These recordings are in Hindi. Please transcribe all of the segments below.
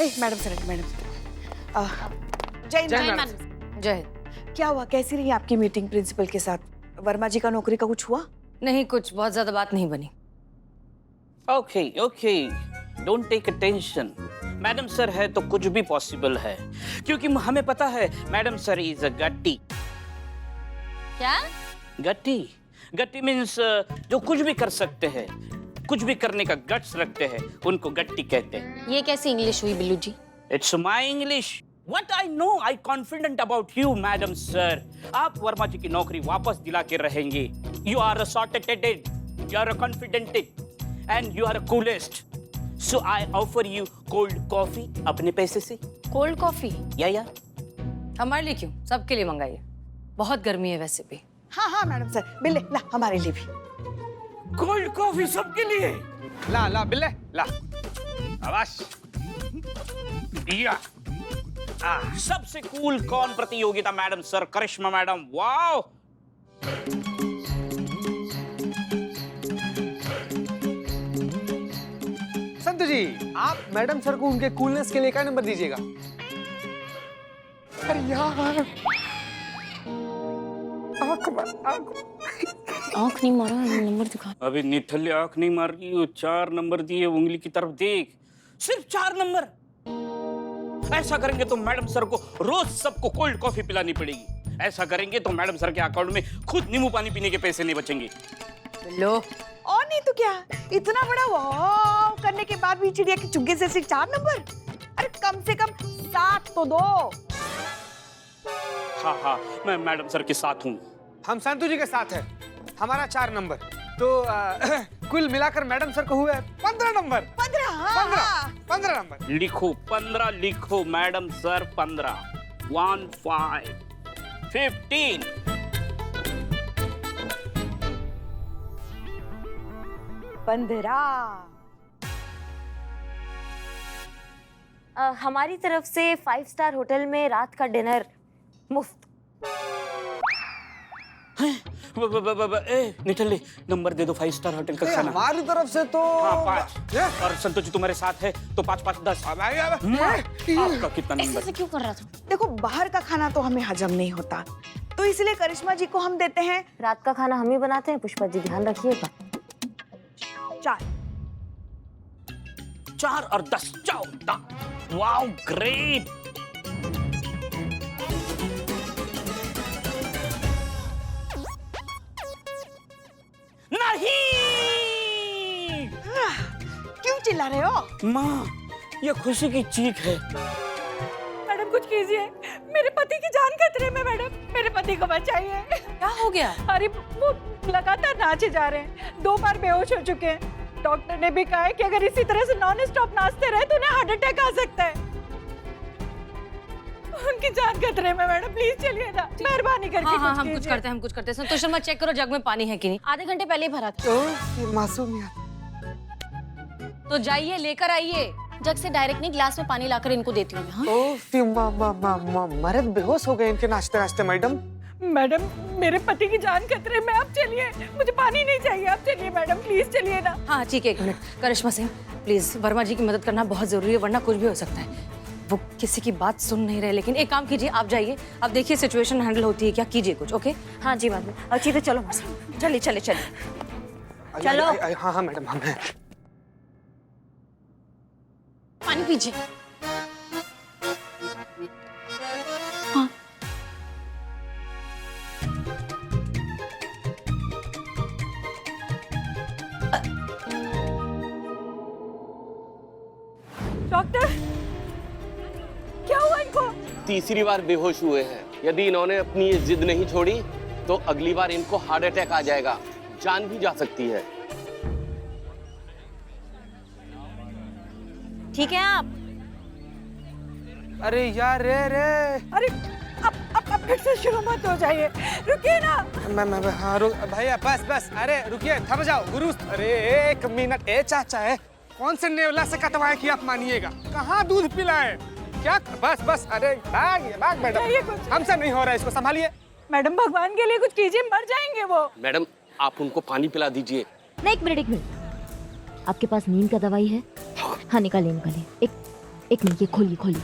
मैडम सर, जय मैडम। जय। क्या हुआ, कैसी रही आपकी मीटिंग प्रिंसिपल के साथ? वर्मा जी का नौकरी का कुछ हुआ? नहीं, कुछ बहुत ज्यादा बात नहीं बनी। Okay, don't take tension. Madam sir है तो कुछ भी पॉसिबल है, क्योंकि हमें पता है मैडम सर इज अ गट्टी। क्या? गट्टी मीन्स जो कुछ भी कर सकते हैं, कुछ भी करने का गट्स रखते हैं, उनको गट्टी कहते हैं। ये कैसी इंग्लिश हुई Billu ji? It's my English. What I know, I confident about you, madam sir. आप वर्मा जी की नौकरी वापस दिला के रहेंगे। You are a sorted, you are a confident, and you are a coolest. So I offer you cold coffee अपने पैसे से। Cold coffee? या हमारे लिए क्यों? सबके लिए मंगाइए, बहुत गर्मी है वैसे भी। हाँ मैडम सर, बिल्ले ला, हमारे लिए भी कोल्ड कॉफी सबके लिए। ला बिल्ले ला। आवाज दिया। सबसे कूल कौन प्रतियोगिता मैडम सर? करिश्मा मैडम। वाओ। संतु जी, आप मैडम सर को उनके कूलनेस के लिए क्या नंबर दीजिएगा? अरे यार, आँख नहीं मारा, नंबर दिखा। अभी निठल्ले आंख नहीं मार रही हो, 4 नंबर दिए, उंगली की तरफ देख, सिर्फ 4 नंबर। ऐसा करेंगे तो मैडम सर को रोज सबको कोल्ड कॉफी पिलानी पड़ेगी। ऐसा करेंगे तो मैडम सर के अकाउंट में खुद नींबू पानी पीने के पैसे नहीं बचेंगे। लो, और नहीं तो क्या, इतना बड़ा वाव करने के बाद भी चिड़िया के चुग्गे से सिर्फ 4 नंबर? अरे कम से कम 7 तो दो। हाँ, मैं मैडम सर के साथ हूँ। हम संतु जी के साथ है, हमारा 4 नंबर। तो कुल मिलाकर मैडम सर को हुए 15 नंबर। 15 नंबर। लिखो 15, लिखो मैडम सर 15। 1 5 15। 15। हमारी तरफ से 5 स्टार होटल में रात का डिनर मुफ्त। निठल्ले नंबर दे दो 5 स्टार होटल का खाना। हमारी तरफ से तो हाँ 5। और संतोष जी तुम्हारे साथ है तो 5 5 10। आपका कितना नंबर? ऐसे क्यों कर रहा था? देखो, बाहर का खाना तो हमें हजम नहीं होता, तो इसलिए करिश्मा जी को हम देते हैं रात का खाना हम ही बनाते हैं। पुष्पा जी ध्यान रखिएगा। 4। 4 और 10 14। Wow great. नहीं, क्यों चिल्ला रहे हो? माँ, ये खुशी की चीख है। मैडम कुछ कीजिए, मेरे पति की जान खतरे में। मैडम, मेरे पति को बचाइए। क्या हो गया? अरे वो लगातार नाचे जा रहे हैं, 2 बार बेहोश हो चुके हैं। डॉक्टर ने भी कहा है कि अगर इसी तरह से नॉन स्टॉप नाचते रहे तो उन्हें हार्ट अटैक आ सकता है। उनकी जान खतरे में। मैडम प्लीज चलिए ना, मेहरबानी करके। हाँ, हम कुछ करते हैं। संतोष शर्मा, चेक करो जग में पानी है कि नहीं। आधे घंटे पहले ही भरा था। ये मासूमियत। तो जाइए लेकर आइए। जग से डायरेक्ट नहीं, ग्लास में पानी लाकर इनको देती हूँ। हाँ? मर्द बेहोश हो गए इनके नाचते नाचते। मैडम, मेरे पति की जान खतरे में, आप चलिए, मुझे पानी नहीं चाहिए, आप चलिए मैडम, प्लीज चलिए ना। हाँ ठीक है, 1 मिनट। करिश्मा सिंह, प्लीज वर्मा जी की मदद करना बहुत जरूरी है, वरना कुछ भी हो सकता है। वो किसी की बात सुन नहीं रहे, लेकिन एक काम कीजिए, आप जाइए, अब देखिए सिचुएशन हैंडल होती है क्या, कीजिए कुछ। ओके? हाँ जी मैडम। अच्छी तो चलो, चलिए। चलो। हाँ मैडम, हम हैं। पानी पीजिए। हाँ। डॉक्टर, क्या हुआ इनको? तीसरी बार बेहोश हुए हैं। यदि इन्होंने अपनी ये जिद नहीं छोड़ी तो अगली बार इनको हार्ट अटैक आ जाएगा, जान भी जा सकती है। ठीक है आप? अरे यार रे। अरे अब फिर से शुरू मत हो जाइए, रुकिए ना। मैं हाँ भैया, बस। अरे रुकिए, थम जाओ गुरु। अरे 1 मिनट। चाचा है, कौन से नेवला से कटवाए कि आप मानिएगा? कहाँ दूध पिलाए क्या? बस। अरे भाग मैडम, हमसे नहीं हो रहा है, इसको संभालिए। मैडम भगवान के लिए कुछ कीजिए, मर जाएंगे वो। मैडम, आप उनको पानी पिला दीजिए। नहीं, एक मिनट। आपके पास नींद का दवाई है? हाँ निकालिए। एक मिनट, ये खोलिए खोलिए।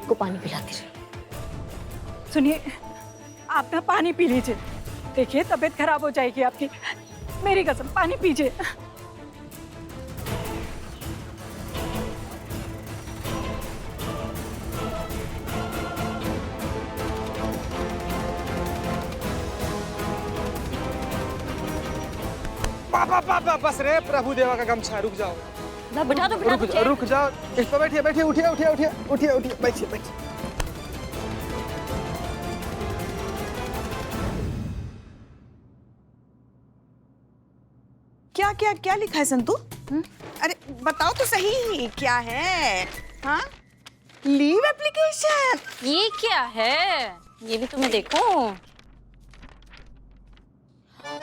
को पानी पिलाती रही। सुनिए, आप ना पानी पी लीजिए। देखिए तबीयत खराब हो जाएगी आपकी, मेरी कसम, पानी पीजिए। पापा पापा बस रे, प्रभु देवा का गमछा, रुक जाओ। बिठा दो, बिठा दो। रुक जाओ, इस पर बैठिए बैठिए, उठिए उठिए उठिए उठिए उठिए, बैठिए बैठिए। क्या क्या क्या लिखा है संतू? अरे बताओ तो सही, क्या है? हाँ, लीव एप्लीकेशन। ये क्या है? ये भी तुम्हें देखो।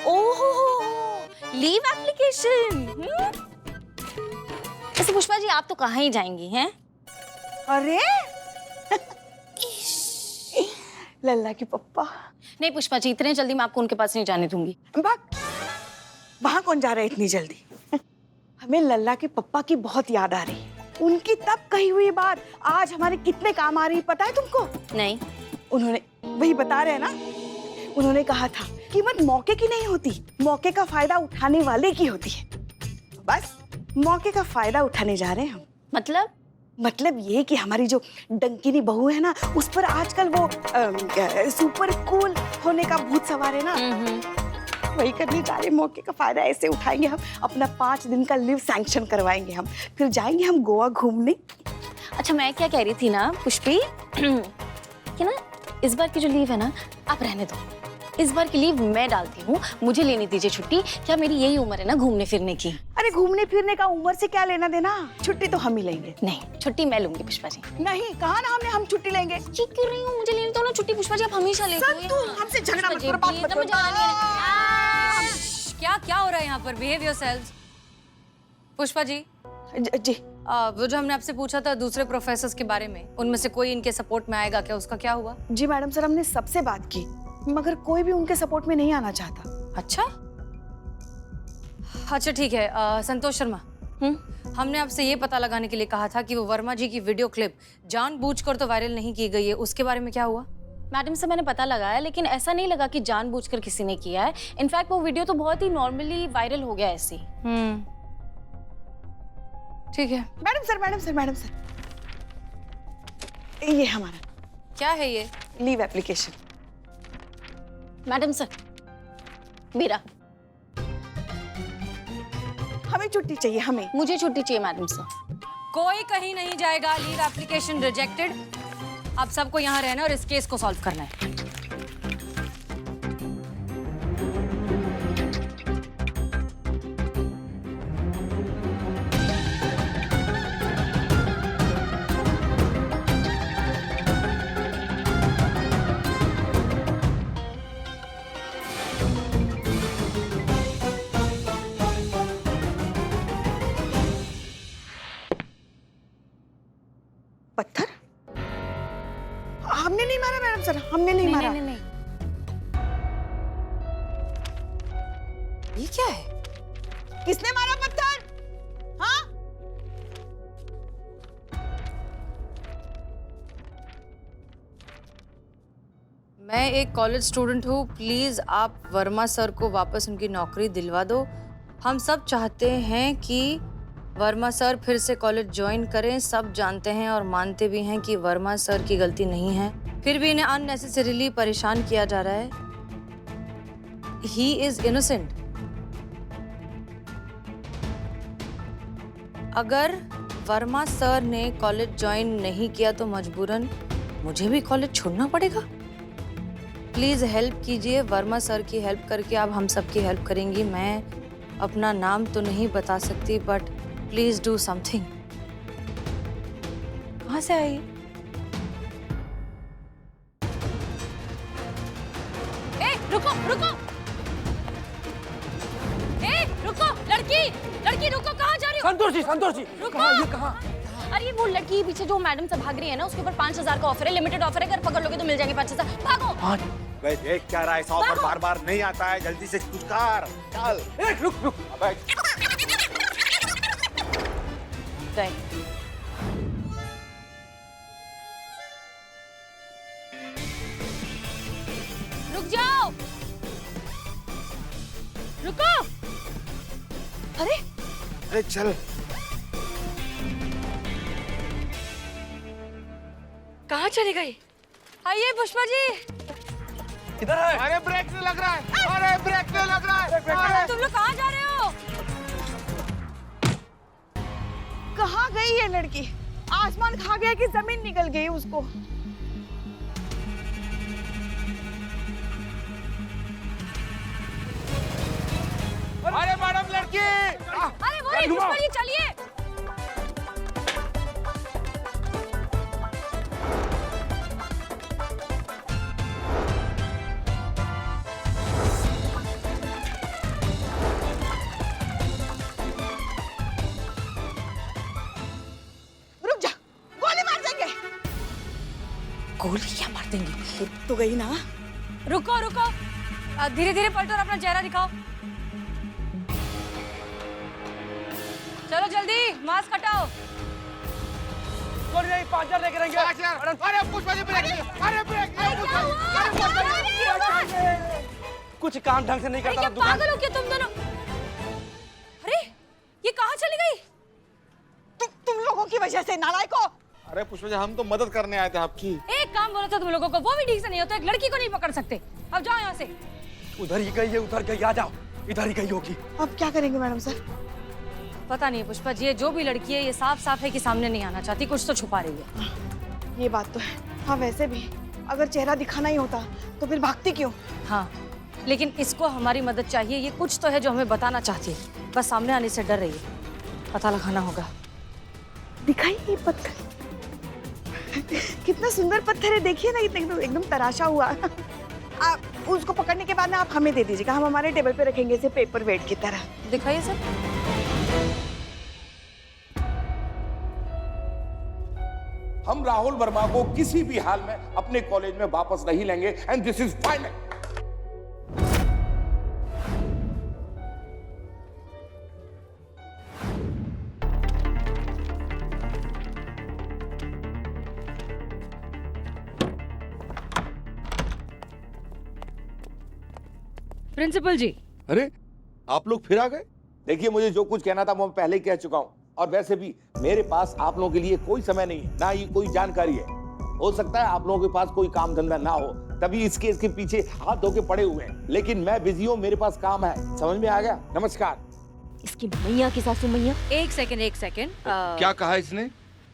ओहो, लीव एप्लीकेशन। वैसे पुष्पा जी, आप तो कहाँ ही जाएंगी हैं? अरे लल्ला की पप्पा। नहीं पुष्पा जी, इतने जल्दी मैं आपको उनके पास नहीं जाने दूंगी। वहां कौन जा रहा है इतनी जल्दी? हमें लल्ला के पप्पा की बहुत याद आ रही है। उनकी तब कही हुई बात आज हमारे कितने काम आ रही है, पता है तुमको? नहीं। उन्होंने, वही बता रहे हैं ना, उन्होंने कहा था कीमत मौके की नहीं होती, मौके का फायदा उठाने वाले की होती है। बस मौके का फायदा उठाने जा रहे हैं हम। मतलब ये कि हमारी जो डंकिनी बहू है ना, उस पर आजकल वो सुपर कूल होने का भूत सवार है ना, वही करने जा रहे। मौके का फायदा ऐसे उठाएंगे हम, अपना 5 दिन का लीव सैंक्शन करवाएंगे हम, फिर जाएंगे हम गोवा घूमने। अच्छा, मैं क्या कह रही थी ना पुष्पी कि ना इस बार की जो लीव है ना, आप रहने दो। इस बार की लीव मैं डालती हूँ, मुझे लेनी दीजिए छुट्टी। क्या मेरी यही उम्र है ना घूमने फिरने की? अरे घूमने फिरने का उम्र से क्या लेना देना, छुट्टी तो हम ही लेंगे। नहीं, छुट्टी मैं लूंगी पुष्पा जी। नहीं, कहा ना हमने, हम छुट्टी लेंगे। जी क्यों रही हूँ, मुझे लेनी तो ना छुट्टी पुष्पा जी, आप हमेशा लेते हो। संतू, हमसे झगड़ा मत करो, बात मत करो। क्या हो रहा है यहाँ पर? Behave yourselves. पुष्पा जी, जी वो जो हमने आपसे पूछा था दूसरे प्रोफेसर्स के बारे में, उनमें से कोई इनके सपोर्ट में आएगा क्या? उसका क्या हुआ? जी मैडम सर, हमने सबसे बात की, मगर कोई भी उनके सपोर्ट में नहीं आना चाहता। अच्छा ठीक है। संतोष शर्मा, हमने आपसे ये पता लगाने के लिए कहा था कि वो वर्मा जी की वीडियो क्लिप जानबूझकर तो वायरल नहीं की गई है, उसके बारे में क्या हुआ? मैडम से मैंने पता लगाया, लेकिन ऐसा नहीं लगा कि जानबूझकर किसी ने किया है। इनफैक्ट वो वीडियो तो बहुत ही नॉर्मली वायरल हो गया ऐसे। ठीक है। मैडम सर, ये हमारा क्या है ये? Leave application. मैडम सर, मेरा, हमें छुट्टी चाहिए, हमें। मुझे छुट्टी चाहिए मैडम सर। कोई कहीं नहीं जाएगा, लीव एप्लीकेशन रिजेक्टेड। अब सबको यहाँ रहना और इस केस को सॉल्व करना है। पत्थर? हमने नहीं मारा मैडम सर, हमने नहीं मारा। नहीं। ये क्या है? किसने मारा पत्थर? हाँ? मैं एक कॉलेज स्टूडेंट हूँ, प्लीज आप वर्मा सर को वापस उनकी नौकरी दिलवा दो। हम सब चाहते हैं कि वर्मा सर फिर से कॉलेज ज्वाइन करें। सब जानते हैं और मानते भी हैं कि वर्मा सर की गलती नहीं है, फिर भी इन्हें अननेसेसरीली परेशान किया जा रहा है। He is innocent. अगर वर्मा सर ने कॉलेज ज्वाइन नहीं किया तो मजबूरन मुझे भी कॉलेज छोड़ना पड़ेगा। प्लीज हेल्प कीजिए, वर्मा सर की हेल्प करके आप हम सब की हेल्प करेंगी। मैं अपना नाम तो नहीं बता सकती, बट प्लीज डू समथिंग। कहाँ से आई? रुको रुको, रुको, लड़की रुको, कहाँ जा रही हो? संतोष जी रुको। कहाँ, ये कहाँ? अरे वो लड़की के पीछे जो मैडम से भाग रही है ना, उसके ऊपर 5000 का ऑफर है, लिमिटेड ऑफर है, अगर पकड़ लोगे तो मिल जाएंगे 5000। भागो। भाई देख क्या रहा है, ऐसा ऑफर बार बार नहीं आता है, जल्दी से कुछ कर। चल रुक रुक। अबे गए। रुक जाओ, रुको। अरे अरे चल। कहाँ चली गई? आइए पुष्पा जी। किधर है? अरे ब्रेक नहीं लग रहा है, अरे ब्रेक नहीं लग रहा है। तुम लोग कहाँ जा रहे हो? कहाँ गई ये लड़की? आसमान खा गया कि जमीन निकल गई उसको? अरे मैडम लड़की। अरे वो रही पुष्पा जी, चलिए। रुक जा, गोली मार देंगे। गोली क्या मार देंगे? तो गई ना। रुको रुको, धीरे धीरे पलटो और अपना चेहरा दिखाओ। चलो जल्दी, मास्क हटाओ। कौन नहीं 5000 लेके रहेंगे? अरे पुष्पा जी ब्रेक नहीं, अरे ब्रेक नहीं, पुष्पा जी, अरे पुष्पा जी। कुछ काम ढंग से नहीं अरे करता क्या दुकान। पागल हो क्या तुम दोनों? अरे ये कहाँ चली गई? तुम लोगों की वजह से, नालायकों। अरे पुष्पा जी हम तो मदद करने आए थे आपकी। एक काम बोला था तुम लोगों को, वो भी ठीक से नहीं होता, एक लड़की को नहीं पकड़ सकते। अब जाओ यहाँ से। उधर ही गई है, उधर गई, आ जाओ। इधर ही गई होगी। अब क्या करेंगे मैडम सर? पता नहीं पुष्पा जी, ये जो भी लड़की है ये साफ साफ है कि सामने नहीं आना चाहती, कुछ तो छुपा रही है। ये बात तो है। हाँ वैसे भी अगर चेहरा दिखाना ही होता तो फिर भागती क्यों? हाँ लेकिन इसको हमारी मदद चाहिए, ये कुछ तो है जो हमें बताना चाहती है, बस सामने आने से डर रही है। पता लगाना होगा। दिखाई ये पत्थर कितना सुंदर पत्थर है, देखिए ना, एकदम एकदम तराशा हुआ। आप उसको पकड़ने के बाद ना आप हमें दे दीजिएगा, हम हमारे टेबल पे रखेंगे इसे पेपर वेट की तरह। दिखाइए सर। हम राहुल वर्मा को किसी भी हाल में अपने कॉलेज में वापस नहीं लेंगे and this is final. Principal ji. अरे आप लोग फिर आ गए। देखिए मुझे जो कुछ कहना था वो मैं पहले ही कह चुका हूँ, और वैसे भी मेरे पास आप लोगों के लिए कोई समय नहीं है, ना ही कोई जानकारी है। हो सकता है आप लोगों के पास कोई काम धंधा ना हो, तभी इस केस के पीछे हाथ धो के पड़े हुए हैं, लेकिन मैं बिजी हूँ, मेरे पास काम है। समझ में आ गया? नमस्कार। इसकी मैया की सासू मैया। एक सेकंड। क्या कहा इसने?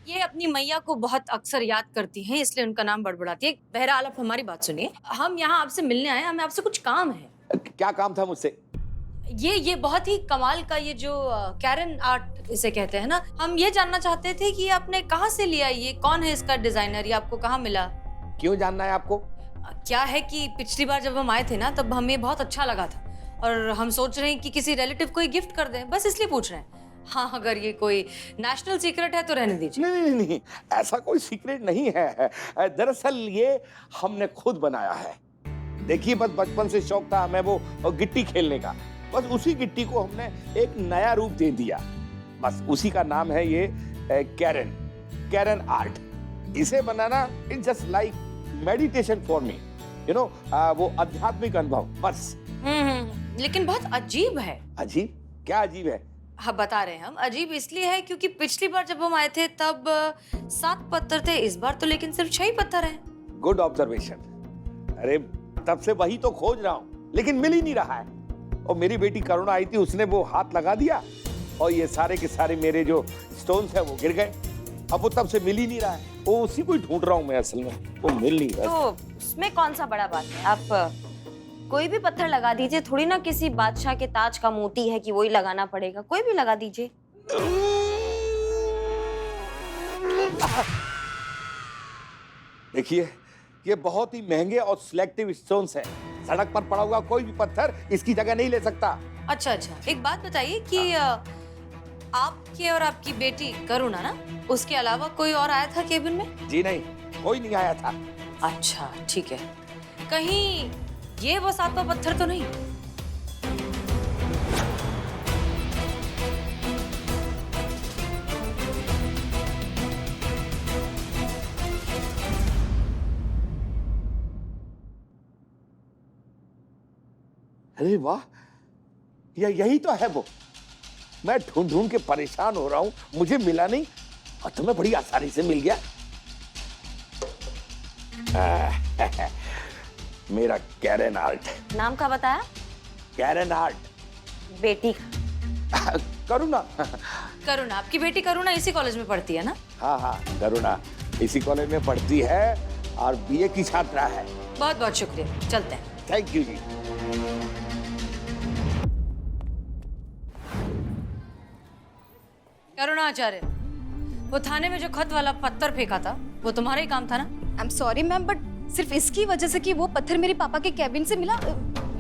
ये अपनी मैया को बहुत अक्सर याद करती हैं, इसलिए उनका नाम बड़बड़ाती है। बहरहाल आप हमारी बात सुनिए, हम यहाँ आपसे मिलने आए, हमें आपसे कुछ काम है। क्या काम था मुझसे? ये बहुत ही कमाल का, ये जो कैरन आर्ट इसे कहते हैं ना, हम ये जानना चाहते थे कि आपने कहाँ से लिया, ये कौन है इसका डिजाइनर, ये आपको कहाँ मिला? क्यों जानना है आपको? क्या है कि पिछली बार जब हम आए थे ना, तब हमें बहुत अच्छा लगा था, और हम सोच रहे हैं कि किसी रिलेटिव को ही गिफ्ट कर दें, बस इसलिए पूछ रहे हैं। हाँ अगर ये कोई नेशनल सीक्रेट है तो रहने दीजिए। नहीं, ऐसा कोई सीक्रेट नहीं है। दरअसल ये हमने खुद बनाया है। देखिए बस बचपन से शौक था हमें वो गिट्टी खेलने का, बस उसी गिट्टी को हमने एक नया रूप दे दिया, बस उसी का नाम है ये कैरन आर्ट। इसे बनाना it's just like meditation for me, you know, वो आध्यात्मिक अनुभव बस। लेकिन बहुत अजीब है। अजीब? क्या अजीब है? हाँ बता रहे हैं हम, अजीब इसलिए है क्योंकि पिछली बार जब हम आए थे तब 7 पत्थर थे, इस बार तो लेकिन सिर्फ 6 ही पत्थर हैं। Good observation. अरे तब से वही तो खोज रहा हूँ, लेकिन मिल ही नहीं रहा है। और मेरी बेटी करुणा आई थी, उसने वो हाथ लगा दिया और ये सारे के सारे मेरे जो स्टोन्स है वो गिर गए। अब वो तब से मिल ही नहीं रहा है, वो उसी को ही ढूंढ रहा हूँ मैं, असल में वो मिल नहीं रहा। तो उसमें कौन सा बड़ा बात है, आप कोई भी पत्थर लगा दीजिए, थोड़ी ना किसी बादशाह के ताज का मोती है कि वही लगाना पड़ेगा, कोई भी लगा दीजिए। देखिए ये बहुत ही महंगे और सिलेक्टिव स्टोन्स हैं, सड़क पर पड़ा हुआ कोई भी पत्थर इसकी जगह नहीं ले सकता। अच्छा, एक बात बताइए कि आपकी और आपकी बेटी करुणा ना, उसके अलावा कोई और आया था केबिन में? जी नहीं, कोई नहीं आया था। अच्छा ठीक है, कहीं ये वो 7वां पत्थर तो नहीं? अरे वाह, यही तो है वो। मैं ढूंढ ढूंढ के परेशान हो रहा हूँ, मुझे मिला नहीं और तुम्हें बड़ी आसानी से मिल गया। मेरा कैरन आर्ट। नाम का बताया? Karen Art. बेटी करुणा। करुणा, आपकी बेटी करुणा इसी कॉलेज में पढ़ती है ना? हाँ हाँ, करुणा इसी कॉलेज में पढ़ती है और बीए की छात्रा है। बहुत बहुत शुक्रिया, चलते हैं। थैंक यू जी। करुणा आचार्य, वो थाने में जो खत वाला पत्थर फेंका था वो तुम्हारा ही काम था ना? I am sorry ma'am, but सिर्फ इसकी वजह से कि वो पत्थर मेरे पापा के कैबिन से मिला,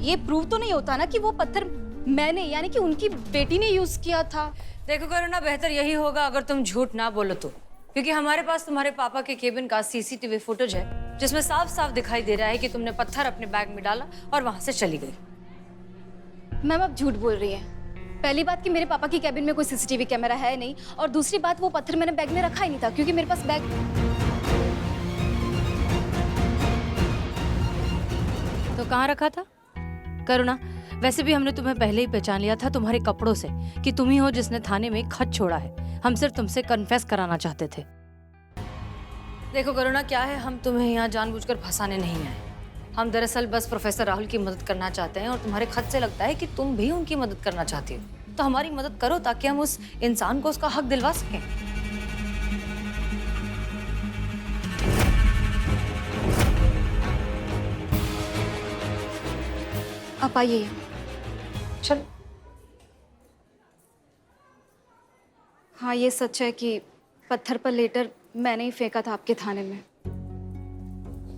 ये प्रूव तो नहीं होता ना कि वो पत्थर मैंने यानी कि उनकी बेटी ने यूज किया था। देखो करुणा, बेहतर यही होगा अगर तुम झूठ ना बोलो तो, क्योंकि हमारे पास तुम्हारे पापा के केबिन का सीसीटीवी फुटेज है जिसमें साफ साफ दिखाई दे रहा है कि तुमने पत्थर अपने बैग में डाला और वहां से चली गई। मैम आप झूठ बोल रही हैं। पहली बात कि मेरे पापा की कैबिन में कोई सीसीटीवी कैमरा है नहीं, और दूसरी बात वो पत्थर मैंने बैग में रखा ही नहीं था क्योंकि मेरे पास बैग। तो कहाँ रखा था? करुणा, वैसे भी हमने तुम्हें पहले ही पहचान लिया था तुम्हारे कपड़ों से कि तुम ही हो जिसने थाने में खत छोड़ा है। हम सिर्फ तुमसे कन्फेस कराना चाहते थे। देखो करुणा, क्या है, हम तुम्हें यहाँ जानबूझकर फंसाने नहीं आए। हम दरअसल बस प्रोफेसर राहुल की मदद करना चाहते हैं और तुम्हारे खत से लगता है कि तुम भी उनकी मदद करना चाहती हो, तो हमारी मदद करो ताकि हम उस इंसान को उसका हक दिलवा सकें। आप आइए। चल। हाँ ये सच है कि पत्थर पर लेटर मैंने ही फेंका था आपके थाने में।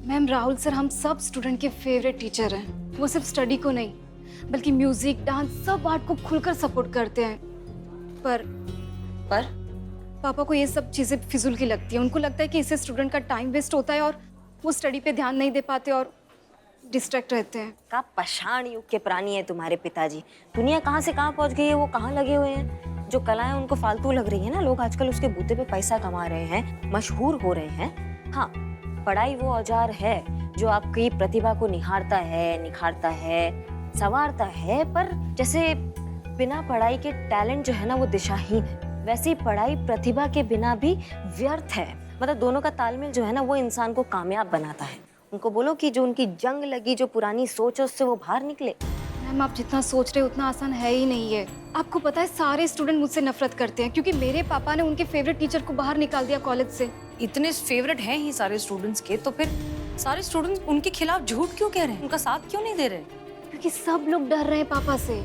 मैम राहुल सर हम सब स्टूडेंट के फेवरेट टीचर हैं। वो सिर्फ स्टडी को नहीं बल्कि म्यूजिक, डांस, सब आर्ट को खुलकर सपोर्ट करते हैं। पर पापा को ये सब चीजें फिजूल की लगती है। उनको लगता है कि इससे स्टूडेंट का टाइम वेस्ट होता है और वो स्टडी पे ध्यान नहीं दे पाते और डिस्ट्रैक्ट रहते हैं। का पाषाण युग के प्राणी है तुम्हारे पिताजी। दुनिया कहाँ से कहाँ पहुँच गई है, वो कहाँ लगे हुए हैं। जो कलाएं उनको फालतू लग रही है ना, लोग आजकल उसके बूते पे पैसा कमा रहे हैं, मशहूर हो रहे हैं। हाँ, पढ़ाई वो औजार है जो आपकी प्रतिभा को निखारता है, संवारता है, पर जैसे बिना पढ़ाई के टैलेंट जो है ना वो दिशाहीन है, वैसे ही पढ़ाई प्रतिभा के बिना भी व्यर्थ है। मतलब दोनों का तालमेल जो है ना वो इंसान को कामयाब बनाता है। उनको बोलो कि जो उनकी जंग लगी, जो पुरानी सोच है उससे वो बाहर निकले। मैम आप जितना सोच रहे हो उतना आसान है ही नहीं है। आपको पता है सारे स्टूडेंट मुझसे नफरत करते हैं क्योंकि मेरे पापा ने उनके फेवरेट टीचर को बाहर निकाल दिया कॉलेज से। इतने फेवरेट हैं ही सारे स्टूडेंट्स के, तो फिर सारे स्टूडेंट्स उनके खिलाफ झूठ क्यों कह रहे हैं, उनका साथ क्यों नहीं दे रहे? क्योंकि सब लोग डर रहे हैं पापा से।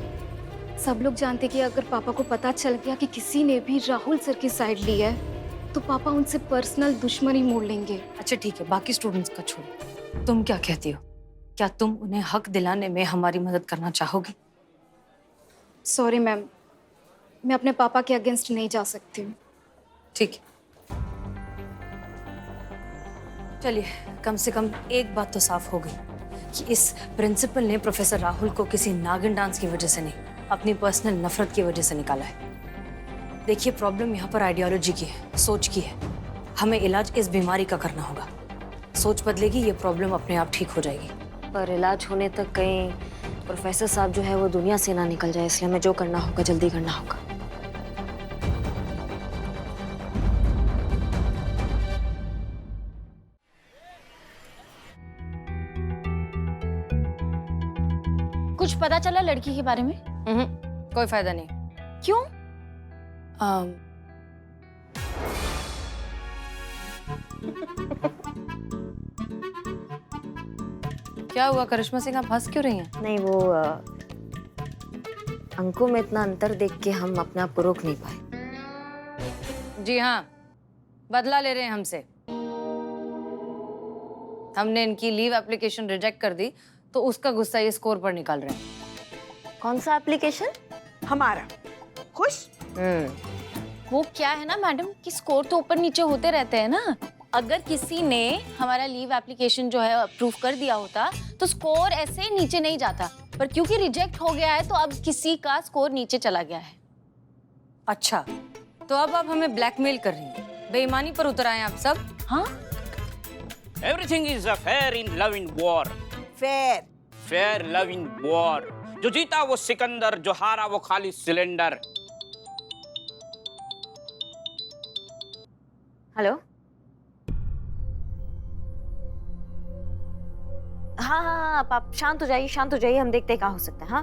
सब लोग जानते कि अगर पापा को पता चल गया कि किसी ने भी राहुल सर की साइड ली है तो पापा उनसे पर्सनल दुश्मनी मोड़ लेंगे। अच्छा ठीक है, बाकी स्टूडेंट्स का छोड़ो, तुम क्या कहती हो? क्या तुम उन्हें हक दिलाने में हमारी मदद करना चाहोगी? सॉरी मैम, मैं अपने पापा के अगेंस्ट नहीं जा सकती हूँ। ठीक है, चलिए, कम से कम एक बात तो साफ हो गई कि इस प्रिंसिपल ने प्रोफेसर राहुल को किसी नागिन डांस की वजह से नहीं, अपनी पर्सनल नफरत की वजह से निकाला है। देखिए, प्रॉब्लम यहाँ पर आइडियोलॉजी की है, सोच की है। हमें इलाज इस बीमारी का करना होगा। सोच बदलेगी, ये प्रॉब्लम अपने आप ठीक हो जाएगी। पर इलाज होने तक कहीं प्रोफेसर साहब जो है वो दुनिया से ना निकल जाए, इसलिए हमें जो करना होगा जल्दी करना होगा। कुछ पता चला लड़की के बारे में? कोई फायदा नहीं। क्यों? क्या हुआ करिश्मा सिंह, आप हंस क्यों रही हैं? नहीं, वो अंकों में इतना अंतर देख के हम अपने आप को रोक नहीं पाए। जी हाँ, बदला ले रहे हैं हमसे। हमने इनकी लीव एप्लीकेशन रिजेक्ट कर दी तो उसका गुस्सा ये स्कोर पर निकाल रहे हैं। कौन सा एप्लीकेशन? हमारा खुश। वो क्या है ना मैडम कि स्कोर तो ऊपर नीचे होते रहते हैं ना। अगर किसी ने हमारा लीव एप्लीकेशन जो है अप्रूव कर दिया होता तो स्कोर ऐसे नीचे नहीं जाता, पर क्योंकि रिजेक्ट हो गया है तो अब किसी का स्कोर नीचे चला गया है। अच्छा, तो अब आप हमें ब्लैकमेल कर रही हैं, बेईमानी पर उतर आए आप सब। हाँ, everything is a fair in love in war. Fair. Fair love in war. जो जीता वो सिकंदर, जो हारा वो खाली सिलेंडर। हेलो। हाँ हाँ हाँ, आप शांत हो जाइए, शांत हो जाइए, हम देखते हैं क्या हो सकता है। हाँ,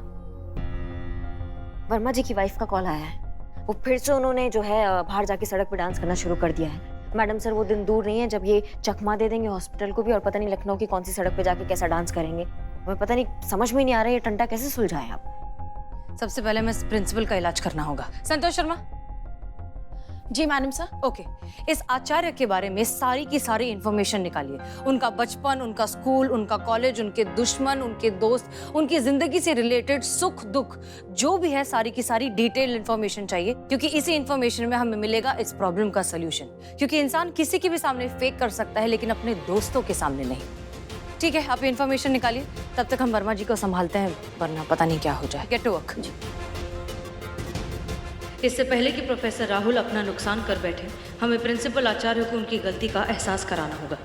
वर्मा जी की वाइफ का कॉल आया है। वो फिर से उन्होंने जो है बाहर जाके सड़क पे डांस करना शुरू कर दिया है। मैडम सर, वो दिन दूर नहीं है जब ये चकमा दे देंगे हॉस्पिटल को भी, और पता नहीं लखनऊ की कौन सी सड़क पे जाके कैसा डांस करेंगे। हमें पता नहीं, समझ में नहीं आ रहा है ये टंटा कैसे सुलझाएं आप। सबसे पहले मैं प्रिंसिपल का इलाज करना होगा। संतोष शर्मा। जी मैडम सर। ओके, इस आचार्य के बारे में सारी की सारी इंफॉर्मेशन निकालिए। उनका बचपन, उनका स्कूल, उनका कॉलेज, उनके दुश्मन, उनके दोस्त, उनकी जिंदगी से रिलेटेड सुख दुख जो भी है, सारी की सारी डिटेल इंफॉर्मेशन चाहिए, क्योंकि इसी इंफॉर्मेशन में हमें मिलेगा इस प्रॉब्लम का सोल्यूशन। क्योंकि इंसान किसी के भी सामने फेक कर सकता है लेकिन अपने दोस्तों के सामने नहीं। ठीक है, आप इंफॉर्मेशन निकालिए, तब तक हम वर्मा जी को संभालते हैं, वरना पता नहीं क्या हो जाए। Get to work. इससे पहले कि प्रोफेसर राहुल अपना नुकसान कर बैठे, हमें प्रिंसिपल आचार्य को उनकी गलती का एहसास कराना होगा।